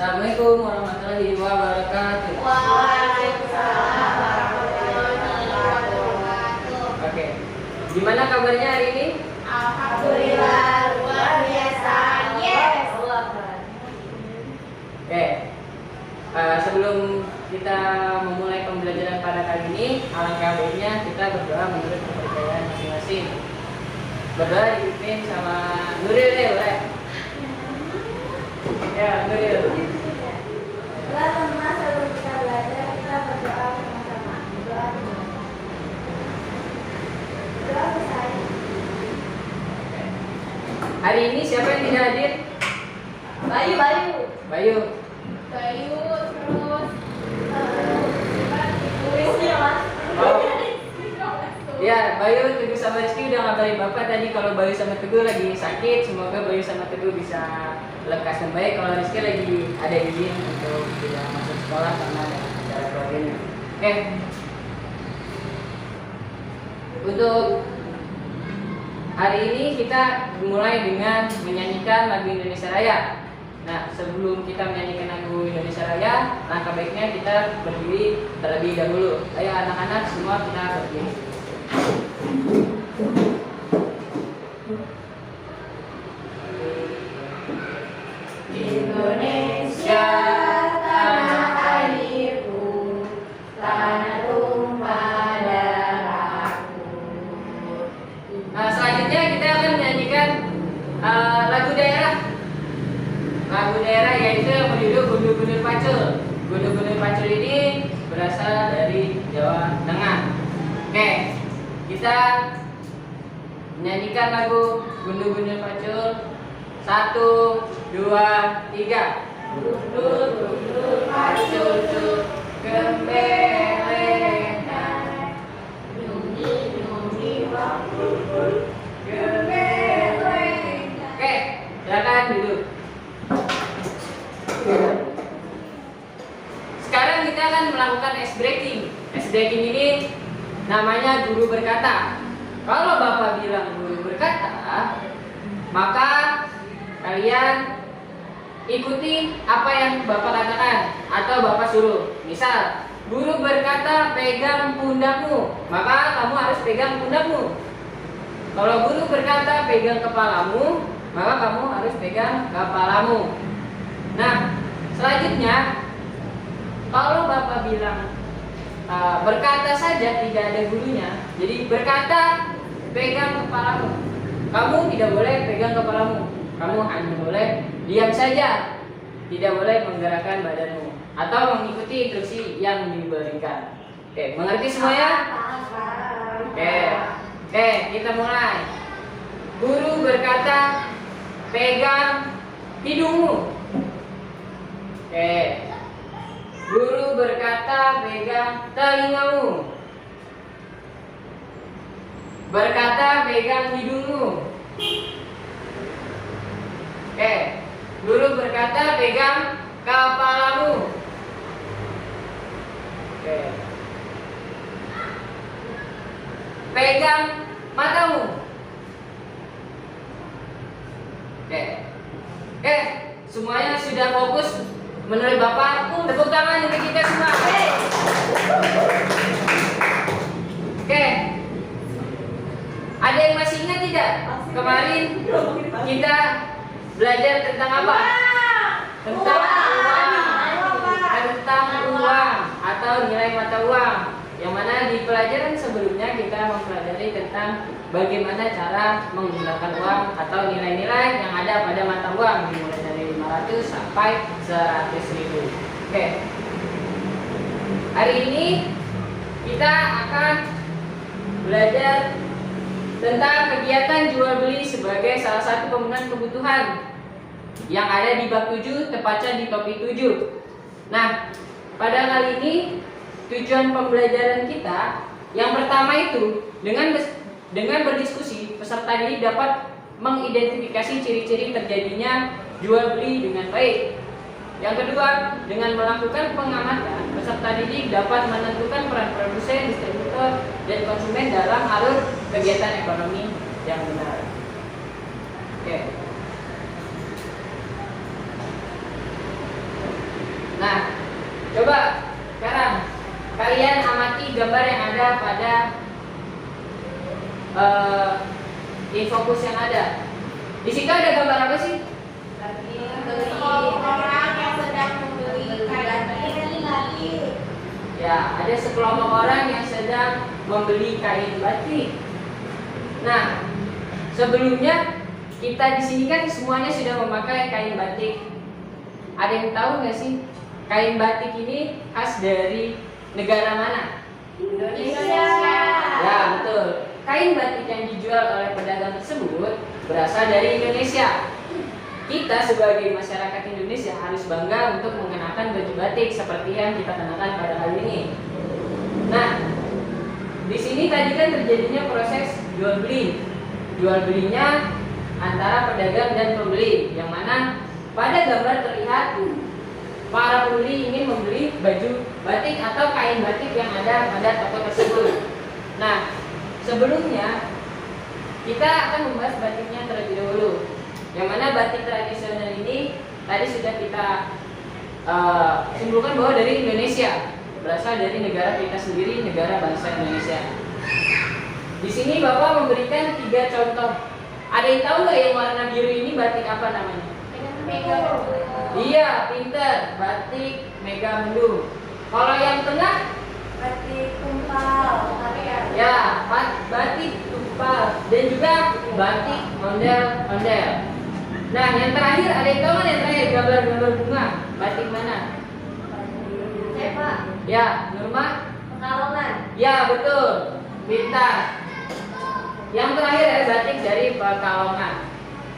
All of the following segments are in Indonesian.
Assalamualaikum warahmatullahi wabarakatuh. Waalaikumsalam warahmatullahi wabarakatuh. Oke, gimana kabarnya hari ini? Alhamdulillah luar biasa. Yes. Oke, sebelum kita memulai pembelajaran pada kali ini, alangkah baiknya kita berdoa menurut kepercayaan masing-masing. Berdoa dipimpin sama Nuril deh, boleh? Ya, Nuril. Teman-teman, sebelum kita belajar, kita berdoa sama-sama. Doa besar. Hari ini siapa yang tidak hadir? Bayu. Bayu. Terus tulisnya mas. Oh. Ya, Bayu, Teguh sama Rizky udah ngabarin Bapak tadi kalau Bayu sama Teguh lagi sakit. Semoga Bayu sama Teguh bisa lekas membaik. Kalau Rizky lagi ada izin untuk tidak masuk sekolah karena ada acara keluarganya. Oke. Untuk hari ini kita mulai dengan menyanyikan lagu Indonesia Raya. Nah, sebelum kita menyanyikan lagu Indonesia Raya, langkah baiknya kita berdiri terlebih dahulu. Ayo anak-anak semua kita berdiri. Indonesia tanah airku, tanah tumpah darahku. Nah, selanjutnya kita akan menyanyikan lagu daerah. Lagu daerah yaitu yang berjudul Gundur-Gundur Pacul. Gundur-Gundur Pacul ini berasal dari Jawa Tengah. Oke, kita menyanyikan lagu Gundur-Gundur Pacul. 1, 2, 3. Gundur-gundur pacul gembelena, nungi-nungi waktu gembelena. Oke, silakan duduk. Sekarang kita akan melakukan ice breaking. Ice breaking ini namanya guru berkata. Kalau Bapak bilang guru berkata, maka kalian ikuti apa yang Bapak katakan atau Bapak suruh. Misal, guru berkata pegang pundakmu, maka kamu harus pegang pundakmu. Kalau guru berkata pegang kepalamu, maka kamu harus pegang kepalamu. Nah, selanjutnya, kalau Bapak bilang berkata saja tidak ada gurunya, jadi berkata pegang kepalamu, kamu tidak boleh pegang kepalamu. Kamu hanya boleh diam saja, tidak boleh menggerakkan badanmu atau mengikuti instruksi yang diberikan. Oke, mengerti semuanya? Oke, kita mulai. Guru berkata, pegang hidungmu. Oke. Guru berkata, pegang telingamu. Berkata, pegang hidungmu. Oke, guru berkata pegang kepalamu. Oke. Pegang matamu. Oke. Oke, semuanya sudah fokus menurut Bapak. Tepuk tangan untuk kita semua. Oke. Ada yang masih ingat tidak? Kemarin kita belajar tentang apa? Tentang uang atau nilai mata uang. Yang mana di pelajaran sebelumnya kita mempelajari tentang bagaimana cara menggunakan uang atau nilai-nilai yang ada pada mata uang dimulai dari 500 sampai 100.000. Oke. Hari ini kita akan belajar tentang kegiatan jual beli sebagai salah satu pemenuhan kebutuhan yang ada di bab 7, tepatnya di topik 7. Nah, pada kali ini tujuan pembelajaran kita yang pertama itu dengan berdiskusi, peserta didik dapat mengidentifikasi ciri-ciri terjadinya jual beli dengan baik. Yang kedua, dengan melakukan pengamatan, peserta didik dapat menentukan peran produsen, distributor, dan konsumen dalam alur kegiatan ekonomi yang benar. Oke. ada pada infokus yang ada. Di situ ada gambar apa sih? Orang yang sedang membeli kain batik. Ya, ada sekelompok orang yang sedang membeli kain batik. Nah, sebelumnya kita di sini kan semuanya sudah memakai kain batik. Ada yang tahu nggak sih kain batik ini khas dari negara mana? Indonesia. Ya, betul. Kain batik yang dijual oleh pedagang tersebut berasal dari Indonesia. Kita sebagai masyarakat Indonesia harus bangga untuk mengenakan baju batik seperti yang kita kenakan pada kali ini. Nah, di sini tadi kan terjadinya proses jual beli. Jual belinya antara pedagang dan pembeli, yang mana pada gambar terlihat para pembeli ingin membeli baju batik atau kain batik yang ada pada toko tersebut. Nah, sebelumnya kita akan membahas batiknya terlebih dahulu. Yang mana batik tradisional ini tadi sudah kita simpulkan bahwa dari Indonesia, berasal dari negara kita sendiri, negara bangsa Indonesia. Di sini Bapak memberikan 3 contoh. Ada yang tahu nggak yang warna biru ini batik apa namanya? Iya, pinter. Batik Megamendung. Kalau yang tengah? Batik Tumpal. Ya, batik Tumpal. Dan juga batik ondel-ondel. Nah, yang terakhir ada yang tahu nggak yang terakhir gambar-gambar bunga? Batik mana? Pak. Ya, Nurma? Pekalongan. Ya, betul. Pintar. Yang terakhir ada batik dari Pekalongan.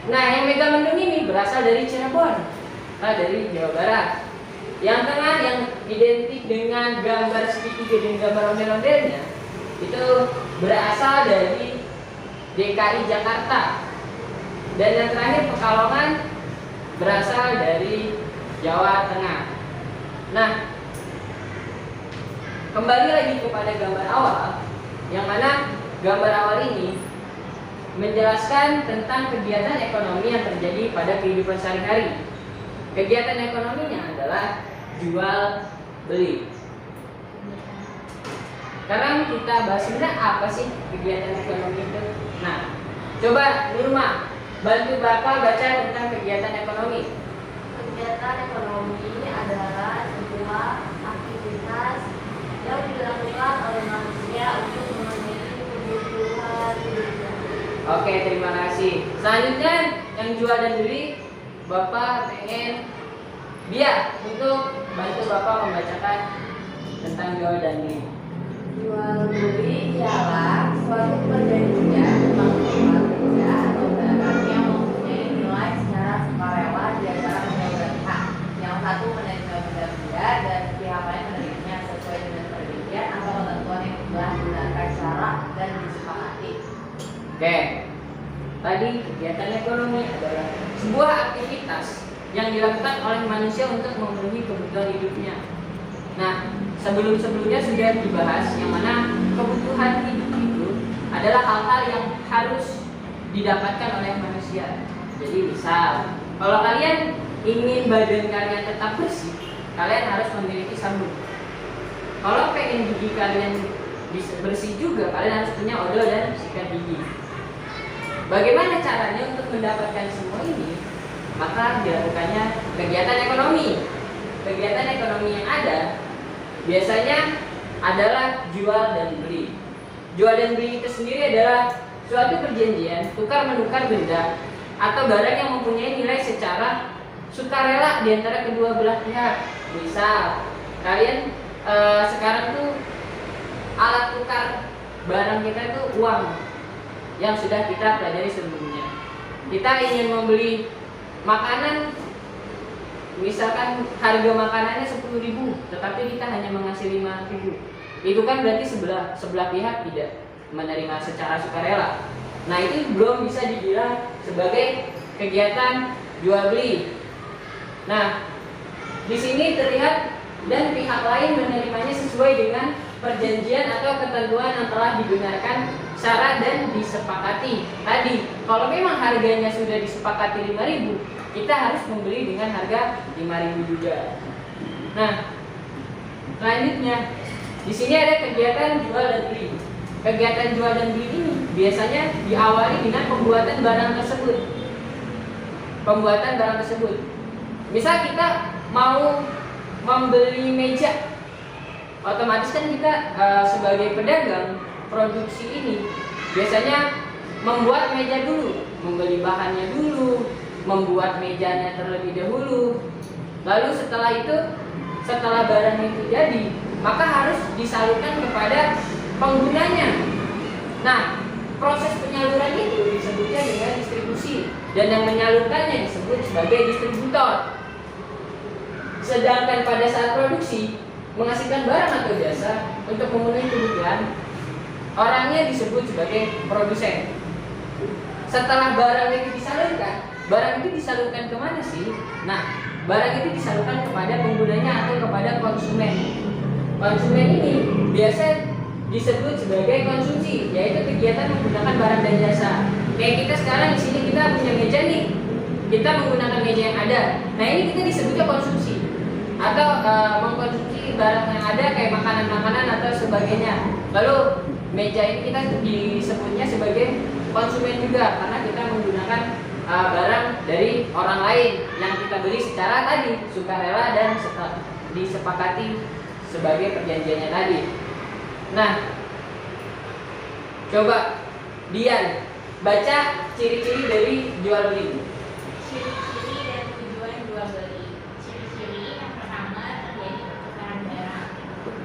Nah, yang Megamendung ini berasal dari Cirebon, dari Jawa Barat. Yang tengah yang identik dengan gambar segitiga dan gambar ondel-ondelnya itu berasal dari DKI Jakarta. Dan yang terakhir Pekalongan berasal dari Jawa Tengah. Nah, kembali lagi kepada gambar awal, yang mana gambar awal ini menjelaskan tentang kegiatan ekonomi yang terjadi pada kehidupan sehari-hari. Kegiatan ekonominya adalah jual beli. Sekarang kita bahas sebenarnya apa sih kegiatan ekonomi itu. Nah, coba Nurma bantu Bapak baca tentang kegiatan ekonomi. Kegiatan ekonomi adalah sebuah aktivitas yang dilakukan oleh manusia untuk memenuhi kebutuhan hidupnya. Oke, terima kasih. Selanjutnya yang jual dan beli, Bapak pengen Bia untuk bantu Bapak membacakan tentang jual dan beli. Jual beli ialah suatu perjanjian tentang suatu benda atau barang yang mempunyai nilai secara sukarela di antara kedua belah pihak. Yang satu menerima benda-benda dan pihak lain menerimanya sesuai dengan perjanjian atau ketentuan yang telah digunakan secara dan disepakati. Oke, tadi kegiatan ekonomi adalah sebuah aktivitas yang dilakukan oleh manusia untuk memenuhi kebutuhan hidupnya. Nah, sebelumnya sudah dibahas yang mana kebutuhan hidup itu adalah hal-hal yang harus didapatkan oleh manusia. Jadi misal, kalau kalian ingin badan kalian tetap bersih, kalian harus memiliki sabun. Kalau pengen gigi kalian bisa bersih juga, kalian harus punya odol dan sikat gigi. Bagaimana caranya untuk mendapatkan semua ini? Maka dilakukannya kegiatan ekonomi. Kegiatan ekonomi yang ada biasanya adalah jual dan beli. Jual dan beli itu sendiri adalah suatu perjanjian tukar menukar benda atau barang yang mempunyai nilai secara sukarela di antara kedua belah pihak. Misal, kalian sekarang tuh alat tukar barang kita itu uang yang sudah kita pelajari sebelumnya. Kita ingin membeli makanan, misalkan harga makanannya 10.000, tetapi kita hanya mengasih 5.000. Itu kan berarti sebelah pihak tidak menerima secara sukarela. Nah, itu belum bisa dibilang sebagai kegiatan jual beli. Nah, di sini terlihat dan pihak lain menerimanya sesuai dengan perjanjian atau ketentuan yang telah dibenarkan syarat dan disepakati. Tadi, kalau memang harganya sudah disepakati 5.000, kita harus membeli dengan harga 5.000 juga. Nah, selanjutnya Di sini ada kegiatan jual dan beli. Kegiatan jual dan beli ini biasanya diawali dengan pembuatan barang tersebut. Pembuatan barang tersebut. Misal kita mau membeli meja, otomatis kan kita sebagai pedagang produksi ini biasanya membuat meja dulu, membeli bahannya dulu, membuat mejanya terlebih dahulu. Lalu setelah itu, setelah barang itu jadi, maka harus disalurkan kepada penggunanya. Nah, proses penyaluran itu disebutnya dengan distribusi, dan yang menyalurkannya disebut sebagai distributor. Sedangkan pada saat produksi menghasilkan barang atau jasa untuk memenuhi kebutuhan, orangnya disebut sebagai produsen. Setelah barang itu disalurkan kemana sih? Nah, barang itu disalurkan kepada penggunanya atau kepada konsumen. Konsumen ini biasa disebut sebagai konsumsi, yaitu kegiatan menggunakan barang dan jasa. Kayak kita sekarang di sini kita punya meja nih, kita menggunakan meja yang ada. Nah, ini kita disebutnya konsumsi atau mengkonsumsi barang yang ada kayak makanan-makanan atau sebagainya. Lalu meja ini kita disebutnya sebagai konsumen juga karena kita menggunakan barang dari orang lain yang kita beli secara tadi sukarela dan disepakati sebagai perjanjiannya tadi. Nah, coba Dian baca ciri-ciri dari jual beli. Ciri-ciri dan tujuan jual beli. Ciri-ciri yang pertama terjadi pertukaran barang,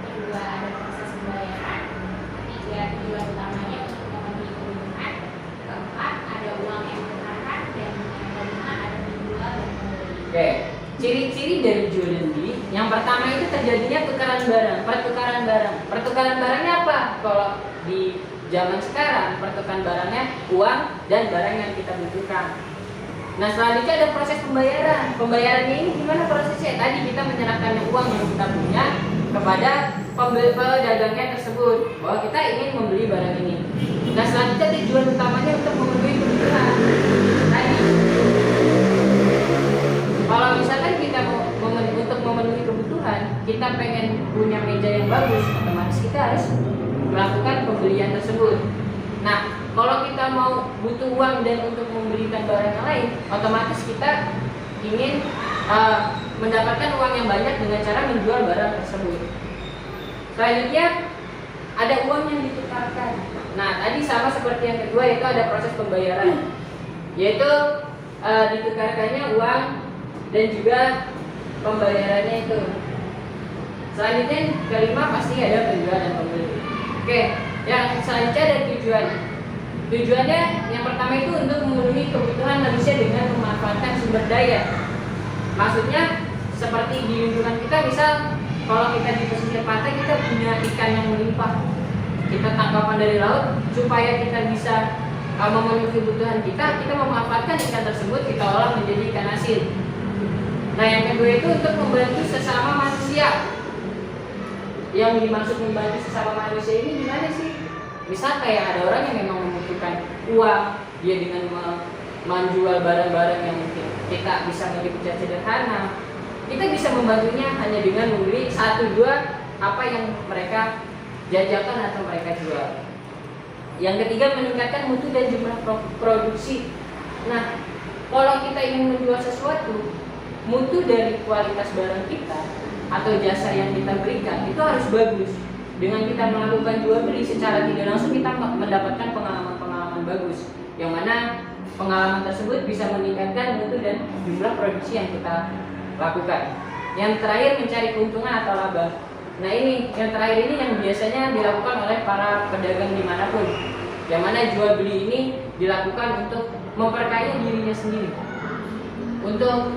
kedua ada proses pembayaran, ketiga tujuan utamanya untuk memenuhi kebutuhan, keempat ada uang yang bertahan, dan yang kelima ada penjual dan pembeli. Oke, ciri-ciri dari jual dan beli. Yang pertama itu terjadinya pertukaran barang. Pertukaran barangnya apa? Kalau di zaman sekarang pertukaran barangnya uang dan barang yang kita butuhkan. Nah, selanjutnya ada proses pembayaran. Pembayarannya ini gimana prosesnya? Tadi kita menyerahkan uang yang kita punya kepada pedagangnya tersebut bahwa kita ingin membeli barang ini. Nah, selanjutnya tujuan utamanya untuk memenuhi kebutuhan. Tadi kalau misalkan kita untuk memenuhi kebutuhan, kita pengen punya meja yang bagus, otomatis kita harus melakukan pembelian tersebut. Nah, kalau kita mau butuh uang dan untuk membelikan barang yang lain, otomatis kita ingin mendapatkan uang yang banyak dengan cara menjual barang tersebut. Selanjutnya ada uang yang ditukarkan. Nah, tadi sama seperti yang kedua, yaitu ada proses pembayaran, yaitu ditukarkannya uang dan juga pembayarannya itu. Selanjutnya kelima pasti ada penjual dan pembeli. Oke, yang selanjutnya ada tujuan. Tujuannya yang pertama itu untuk memenuhi kebutuhan manusia dengan memanfaatkan sumber daya. Maksudnya seperti di lingkungan kita, misal kalau kita di pesisir pantai kita punya ikan yang melimpah, kita tangkapan dari laut supaya kita bisa memenuhi kebutuhan kita memanfaatkan ikan tersebut, kita olah menjadi ikan asin. Nah, yang kedua itu untuk membantu sesama manusia. Yang dimaksud membantu sesama manusia ini gimana sih? Misal kayak ada orang yang memang membutuhkan uang, dia dengan menjual barang-barang yang mungkin kita bisa menjadi sederhana, kita bisa membantunya hanya dengan membeli satu dua apa yang mereka jajakan atau mereka jual. Yang ketiga, meningkatkan mutu dan jumlah produksi. Nah, kalau kita ingin menjual sesuatu, mutu dari kualitas barang kita atau jasa yang kita berikan itu harus bagus. Dengan kita melakukan jual beli secara tidak langsung kita mendapatkan pengalaman bagus, yang mana pengalaman tersebut bisa meningkatkan mutu dan jumlah produksi yang kita lakukan. Yang terakhir, mencari keuntungan atau laba. Nah, ini yang terakhir ini yang biasanya dilakukan oleh para pedagang dimanapun, yang mana jual beli ini dilakukan untuk memperkaya dirinya sendiri, untuk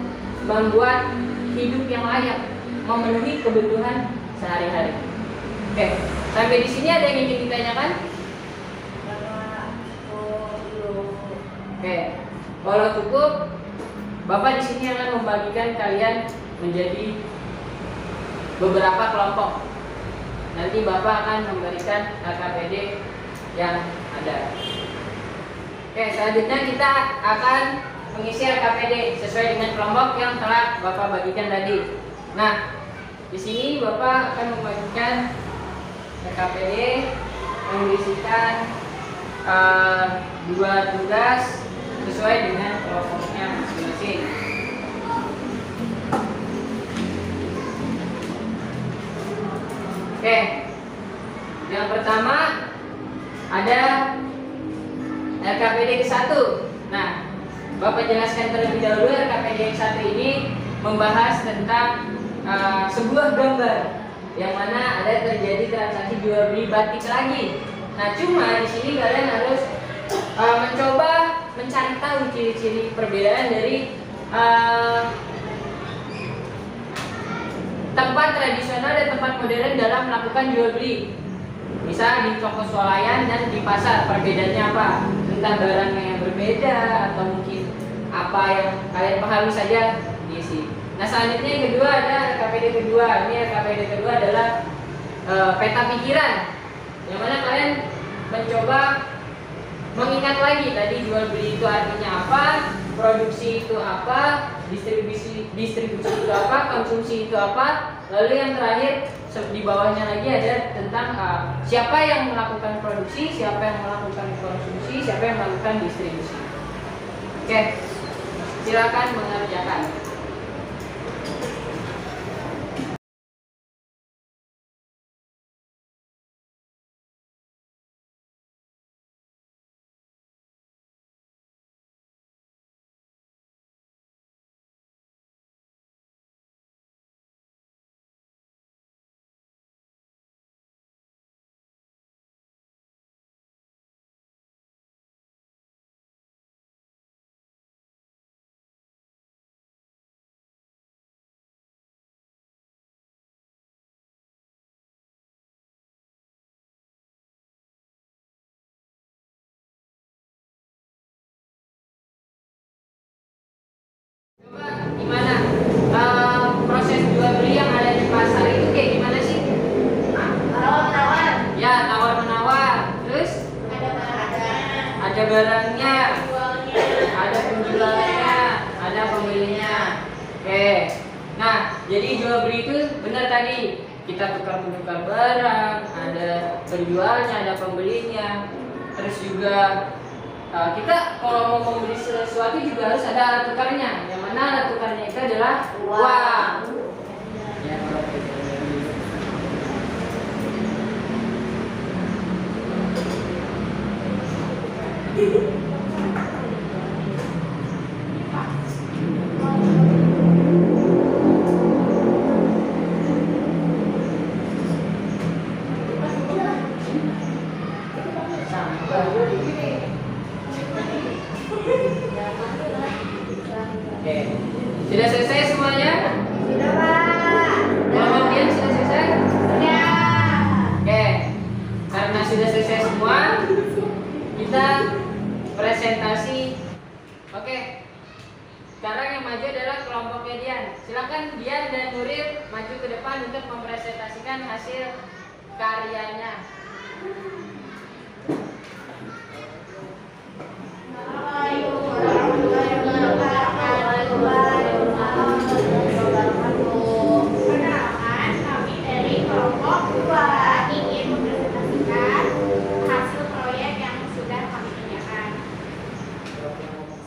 membuat hidup yang layak, memenuhi kebutuhan sehari-hari. Oke, sampai di sini ada yang ingin ditanyakan? Oke, kalau cukup, Bapak di sini akan membagikan kalian menjadi beberapa kelompok. Nanti Bapak akan memberikan KKPD yang ada. Oke, selanjutnya kita akan mengisi KKPD sesuai dengan kelompok yang telah Bapak bagikan tadi. Nah, di sini Bapak akan membagikan RKPD yang berisikan 2 tugas sesuai dengan kelompoknya masing-masing. Oke, yang pertama ada RKPD ke-1. Nah, Bapak jelaskan terlebih dahulu. RKPD yang 1 ini membahas tentang sebuah gambar yang mana ada terjadi transaksi jual beli batik lagi. Nah, cuma di sini kalian harus mencoba mencari tahu ciri-ciri perbedaan dari tempat tradisional dan tempat modern dalam melakukan jual beli. Misal di toko swalayan dan di pasar, perbedaannya apa? Entah barangnya yang berbeda atau mungkin apa yang kalian pahami saja diisi. Nah, selanjutnya yang kedua ada RKPD kedua. Ini RKPD kedua adalah peta pikiran, yang mana kalian mencoba mengingat lagi tadi jual beli itu artinya apa, produksi itu apa, distribusi itu apa, konsumsi itu apa. Lalu yang terakhir di bawahnya lagi ada tentang siapa yang melakukan produksi, siapa yang melakukan konsumsi, siapa yang melakukan distribusi. Oke, silakan mengerjakan. Coba gimana proses jual beli yang ada di pasar itu kayak gimana sih? Tawar-tawar. Ya, tawar menawar. Terus ada barangnya, ada penjualnya, ada pembelinya. Oke. Nah, jadi jual beli itu benar tadi, kita tukar-tukar barang, ada penjualnya, ada pembelinya. Terus juga kita kalau mau membeli sesuatu juga harus ada alat tukarnya. Yang mana alat tukarnya itu adalah uang. Ya, Oke. Sudah selesai semuanya? Sudah, Pak. Kemudian sudah selesai? Sudah. Oke. Karena sudah selesai semua, kita presentasi. Oke. Sekarang yang maju adalah kelompoknya Dian. Silakan Dian dan Nuril maju ke depan untuk mempresentasikan hasil karyanya. Assalamualaikum warahmatullahi wabarakatuh. Perkenalkan, kami dari kelompok 2 ingin mempresentasikan hasil proyek yang sudah kami kerjakan.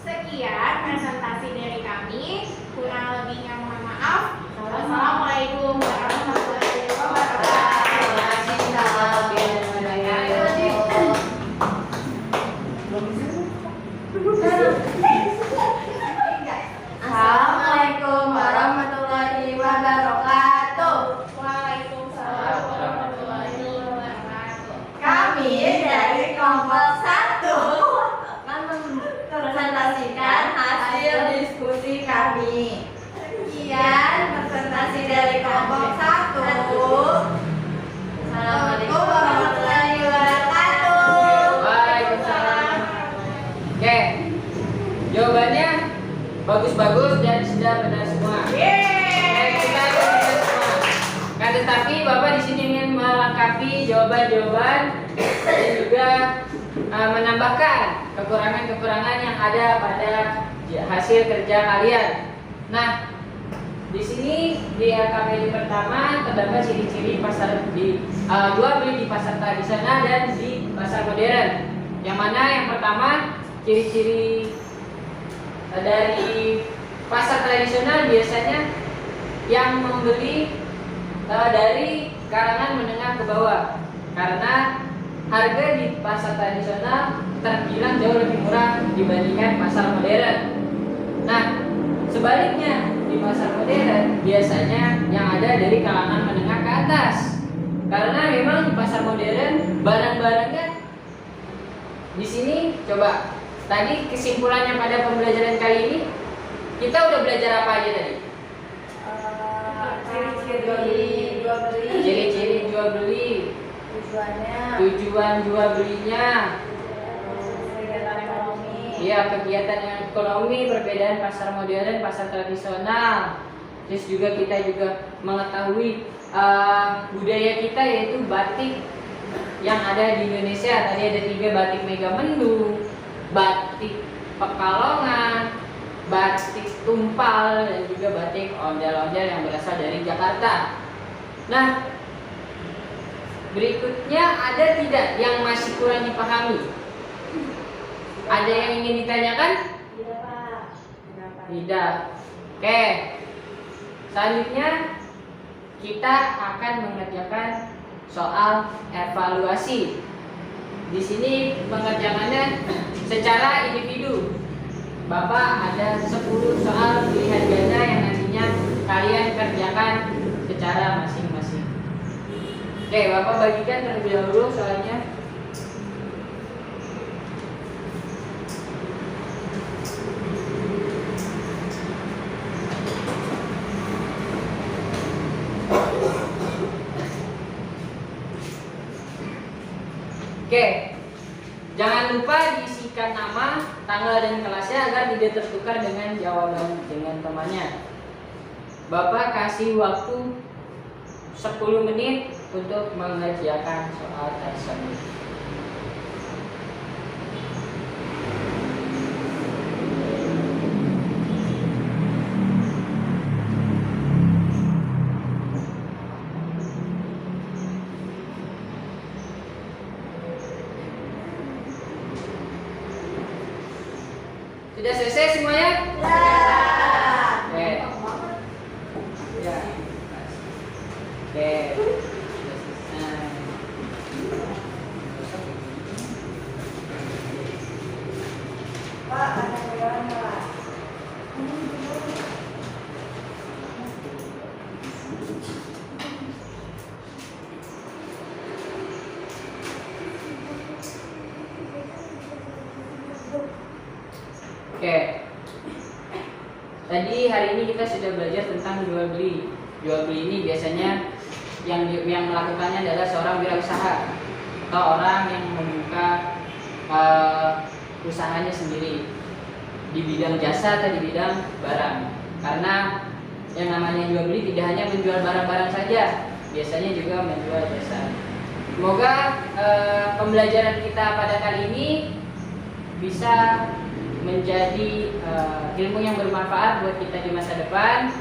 Sekian presentasi dari kami. Kurang lebihnya mohon maaf. Wassalamualaikum warahmatullahi wabarakatuh. Assalamualaikum warahmatullahi wabarakatuh. Waalaikumsalam warahmatullahi wabarakatuh. Kami dari kelompok 1 akan mempresentasikan hasil diskusi kami. Sekian presentasi dari kelompok 1. Assalamualaikum warahmatullahi wabarakatuh. Waalaikumsalam. Oke. Jawabannya bagus-bagus dan sudah benar semua. Kita benar semua. Kan tetapi Bapak di sini ingin melengkapi jawaban-jawaban dan juga menambahkan kekurangan-kekurangan yang ada pada hasil kerja kalian. Nah, Di sini di LKPD pertama terdapat ciri-ciri pasar jual beli di pasar tradisional dan di pasar modern. Yang mana yang pertama, ciri-ciri dari pasar tradisional biasanya yang membeli dari kalangan menengah ke bawah, karena harga di pasar tradisional terbilang jauh lebih murah dibandingkan pasar modern. Nah, sebaliknya di pasar modern biasanya yang ada dari kalangan menengah ke atas, karena memang di pasar modern barang-barangnya di sini. Coba tadi kesimpulannya pada pembelajaran kali ini kita udah belajar apa aja tadi? Ciri-ciri jual beli, tujuan jual belinya, kegiatan ekonomi. iya, kegiatan ekonomi, perbedaan pasar modern, pasar tradisional. Terus juga kita juga mengetahui budaya kita, yaitu batik yang ada di Indonesia. Tadi ada 3, batik Megamendung, batik Pekalongan, batik Tumpal, dan juga batik ondel-ondel yang berasal dari Jakarta. Nah, berikutnya ada tidak yang masih kurang dipahami? Ada yang ingin ditanyakan? Tidak, Pak. Tidak. Oke. Selanjutnya kita akan mengerjakan soal evaluasi. Di sini pengerjaannya secara individu. Bapak ada 10 soal pilihan ganda yang nantinya kalian kerjakan secara masing-masing. Oke, Bapak bagikan terlebih dahulu soalnya. Oke, jangan lupa diisikan nama, tanggal, dan kelasnya agar tidak tertukar dengan jawaban dengan temannya. Bapak kasih waktu 10 menit untuk mengerjakan soal tersebut. Sudah selesai semuanya? Oke. Ya. Oke. Sudah selesai. Pak, ada karyawan Pak. Oke. Tadi hari ini kita sudah belajar tentang jual beli. Jual beli ini biasanya yang melakukannya adalah seorang wirausaha atau orang yang membuka usahanya sendiri di bidang jasa atau di bidang barang. Karena yang namanya jual beli tidak hanya menjual barang-barang saja, biasanya juga menjual jasa. Semoga pembelajaran kita pada kali ini bisa menjadi ilmu yang bermanfaat buat kita di masa depan.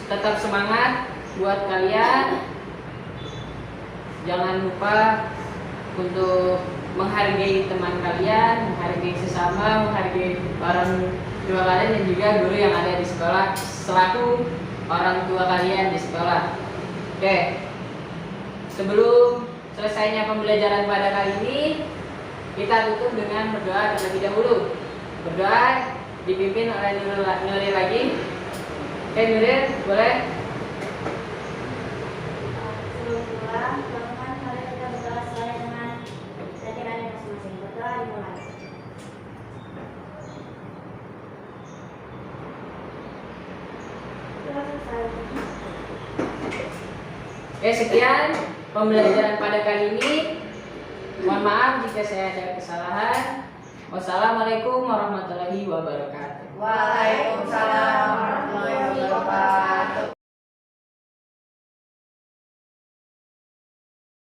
Tetap semangat buat kalian. Jangan lupa untuk menghargai teman kalian, menghargai sesama, menghargai orang tua kalian dan juga guru yang ada di sekolah selaku orang tua kalian di sekolah. Oke. Sebelum selesainya pembelajaran pada kali ini, kita tutup dengan berdoa terlebih dahulu. Berdoa dipimpin oleh Nuril lagi. Oke, Nuril, boleh? Sebelum pulang, teman-teman mari kita berdoa sesuai dengan keyakinan masing-masing. Berdoa dimulai. Oke, sekian pembelajaran pada kali ini. Mohon maaf jika saya ada kesalahan. Wassalamualaikum warahmatullahi wabarakatuh. Waalaikumsalam